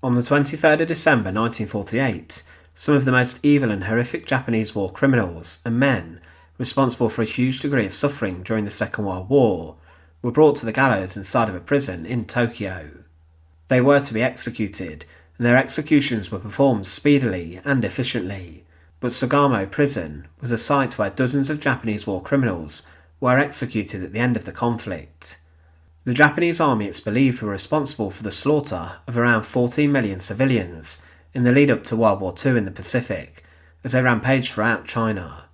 On the 23rd of December 1948, some of the most evil and horrific Japanese war criminals and men responsible for a huge degree of suffering during the Second World War were brought to the gallows inside of a prison in Tokyo. They were to be executed, and their executions were performed speedily and efficiently, but Sugamo Prison was a site where dozens of Japanese war criminals were executed at the end of the conflict. The Japanese army, it's believed, were responsible for the slaughter of around 14 million civilians in the lead up to World War II in the Pacific, as they rampaged throughout China.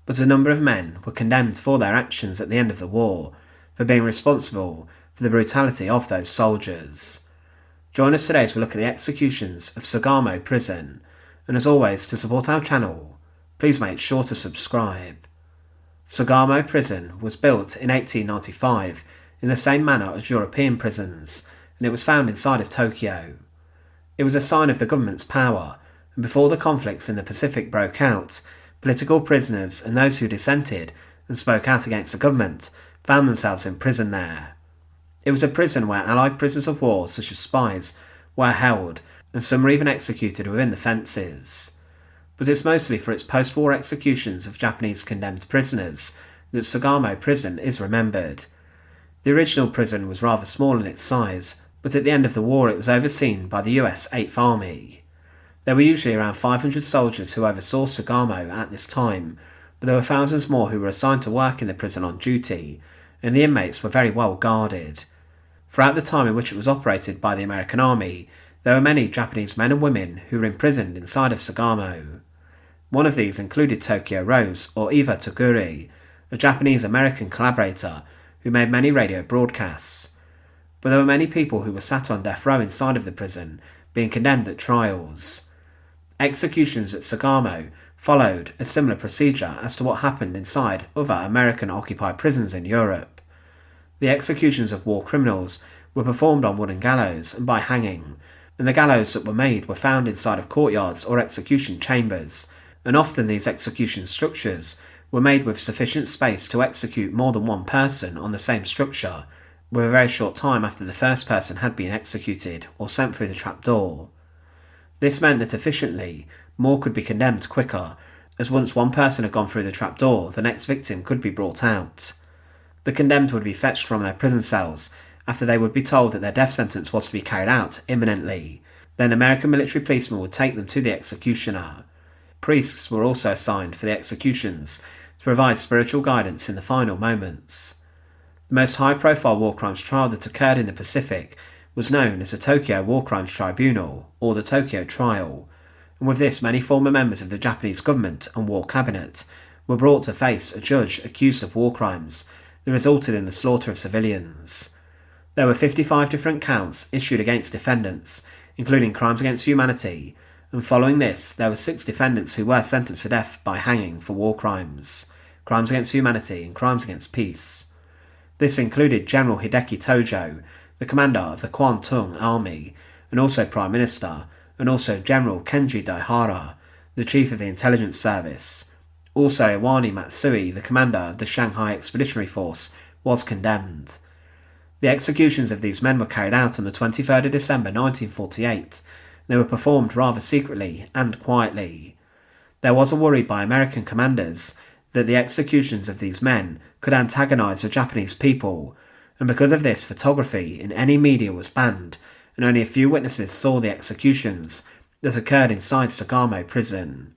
But a number of men were condemned for their actions at the end of the war, for being responsible for the brutality of those soldiers. Join us today as we look at the executions of Sugamo Prison, and as always, to support our channel, please make sure to subscribe. Sugamo Prison was built in 1895 in the same manner as European prisons, and it was found inside of Tokyo. It was a sign of the government's power, and before the conflicts in the Pacific broke out, political prisoners and those who dissented and spoke out against the government found themselves in prison there. It was a prison where Allied prisoners of war such as spies were held, and some were even executed within the fences. But it's mostly for its post-war executions of Japanese condemned prisoners that Sugamo Prison is remembered. The original prison was rather small in its size, but at the end of the war it was overseen by the US 8th Army. There were usually around 500 soldiers who oversaw Sugamo at this time, but there were thousands more who were assigned to work in the prison on duty, and the inmates were very well guarded. Throughout the time in which it was operated by the American Army, there were many Japanese men and women who were imprisoned inside of Sugamo. One of these included Tokyo Rose, or Eva Toguri, a Japanese-American collaborator who made many radio broadcasts. But there were many people who were sat on death row inside of the prison, being condemned at trials. Executions at Sugamo followed a similar procedure as to what happened inside other American-occupied prisons in Europe. The executions of war criminals were performed on wooden gallows and by hanging, and the gallows that were made were found inside of courtyards or execution chambers, and often these execution structures were made with sufficient space to execute more than one person on the same structure, with a very short time after the first person had been executed or sent through the trapdoor. This meant that efficiently, more could be condemned quicker, as once one person had gone through the trapdoor, the next victim could be brought out. The condemned would be fetched from their prison cells after they would be told that their death sentence was to be carried out imminently. Then American military policemen would take them to the executioner. Priests were also assigned for the executions to provide spiritual guidance in the final moments. The most high-profile war crimes trial that occurred in the Pacific was known as the Tokyo War Crimes Tribunal, or the Tokyo Trial, and with this many former members of the Japanese government and war cabinet were brought to face a judge accused of war crimes that resulted in the slaughter of civilians. There were 55 different counts issued against defendants, including crimes against humanity, and following this there were 6 defendants who were sentenced to death by hanging for war crimes, crimes against humanity and crimes against peace. This included General Hideki Tojo, the commander of the Kwantung Army, and also Prime Minister, and also General Kenji Doihara, the chief of the intelligence service. Also Iwani Matsui, the commander of the Shanghai Expeditionary Force, was condemned. The executions of these men were carried out on the 23rd of December 1948. They were performed rather secretly and quietly. There was a worry by American commanders that the executions of these men could antagonise the Japanese people, and because of this photography in any media was banned, and only a few witnesses saw the executions that occurred inside Sugamo Prison.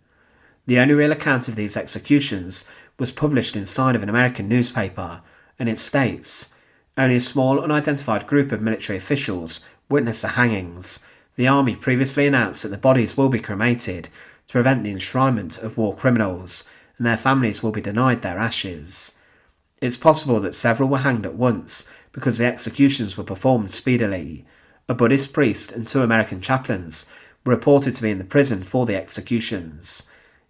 The only real account of these executions was published inside of an American newspaper, and it states, "Only a small unidentified group of military officials witnessed the hangings. The army previously announced that the bodies will be cremated to prevent the enshrinement of war criminals, and their families will be denied their ashes." It's possible that several were hanged at once because the executions were performed speedily. A Buddhist priest and 2 American chaplains were reported to be in the prison for the executions.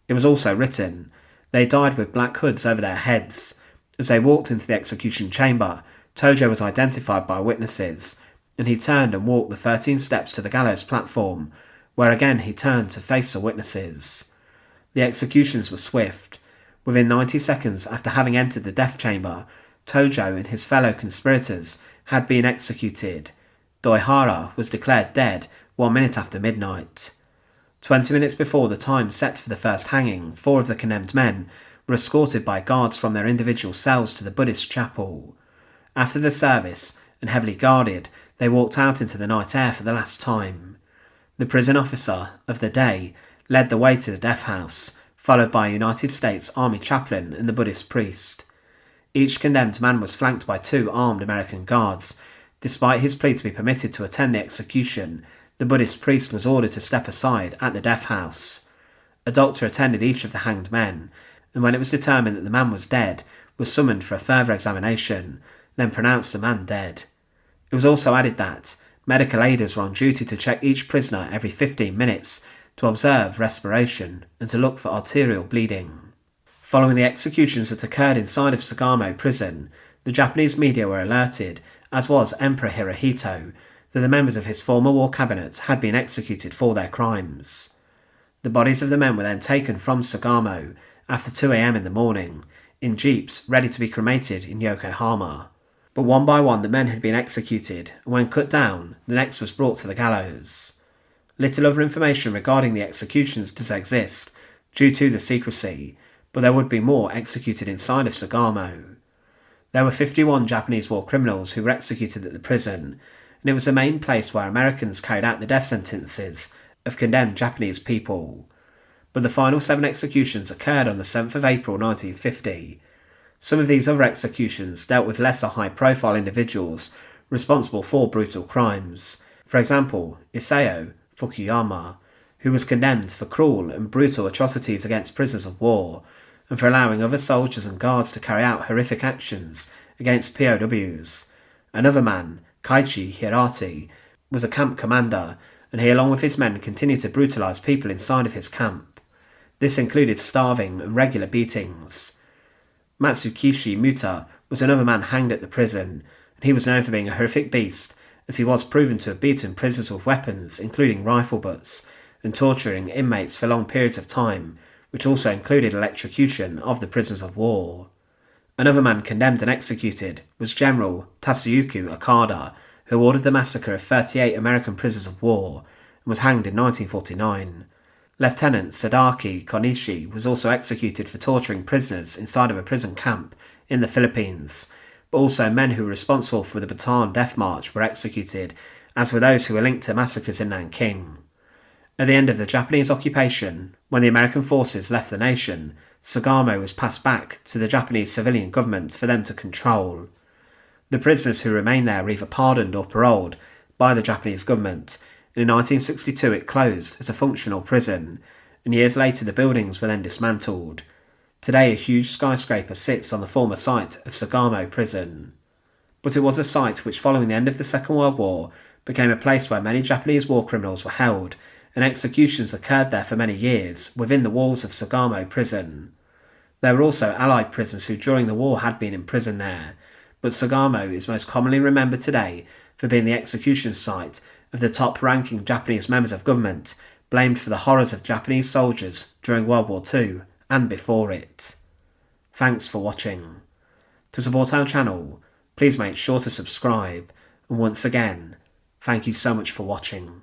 It was also written, "They died with black hoods over their heads." As they walked into the execution chamber, Tojo was identified by witnesses, and he turned and walked the 13 steps to the gallows platform, where again he turned to face the witnesses. The executions were swift. Within 90 seconds after having entered the death chamber, Tojo and his fellow conspirators had been executed. Doihara was declared dead 1 minute after midnight. 20 minutes before the time set for the first hanging, 4 of the condemned men were escorted by guards from their individual cells to the Buddhist chapel. After the service, and heavily guarded, they walked out into the night air for the last time. The prison officer of the day led the way to the death house, followed by a United States Army chaplain and the Buddhist priest. Each condemned man was flanked by 2 armed American guards. Despite his plea to be permitted to attend the execution, the Buddhist priest was ordered to step aside at the death house. A doctor attended each of the hanged men, and when it was determined that the man was dead, was summoned for a further examination, then pronounced the man dead. It was also added that medical aiders were on duty to check each prisoner every 15 minutes to observe respiration and to look for arterial bleeding. Following the executions that occurred inside of Sugamo Prison, the Japanese media were alerted, as was Emperor Hirohito, that the members of his former war cabinet had been executed for their crimes. The bodies of the men were then taken from Sugamo after 2 a.m. in the morning, in jeeps ready to be cremated in Yokohama. But one by one the men had been executed, and when cut down, the next was brought to the gallows. Little other information regarding the executions does exist, due to the secrecy, but there would be more executed inside of Sugamo. There were 51 Japanese war criminals who were executed at the prison, and it was the main place where Americans carried out the death sentences of condemned Japanese people. But the final 7 executions occurred on the 7th of April 1950. Some of these other executions dealt with lesser high-profile individuals responsible for brutal crimes. For example, Isao Fukuyama, who was condemned for cruel and brutal atrocities against prisoners of war, and for allowing other soldiers and guards to carry out horrific actions against POWs. Another man, Kaiichi Hirati, was a camp commander, and he along with his men continued to brutalise people inside of his camp. This included starving and regular beatings. Matsukishi Muta was another man hanged at the prison, and he was known for being a horrific beast, as he was proven to have beaten prisoners with weapons, including rifle butts, and torturing inmates for long periods of time, which also included electrocution of the prisoners of war. Another man condemned and executed was General Tasuyuki Okada, who ordered the massacre of 38 American prisoners of war and was hanged in 1949. Lieutenant Sadaki Konishi was also executed for torturing prisoners inside of a prison camp in the Philippines, but also men who were responsible for the Bataan Death March were executed, as were those who were linked to massacres in Nanking. At the end of the Japanese occupation, when the American forces left the nation, Sugamo was passed back to the Japanese civilian government for them to control. The prisoners who remained there were either pardoned or paroled by the Japanese government, and in 1962 it closed as a functional prison, and years later the buildings were then dismantled. Today a huge skyscraper sits on the former site of Sugamo Prison. But it was a site which, following the end of the Second World War, became a place where many Japanese war criminals were held, and executions occurred there for many years within the walls of Sugamo Prison. There were also Allied prisoners who during the war had been imprisoned there, but Sugamo is most commonly remembered today for being the execution site of the top-ranking Japanese members of government blamed for the horrors of Japanese soldiers during World War II and before it. Thanks for watching. To support our channel, please make sure to subscribe, and once again, thank you so much for watching.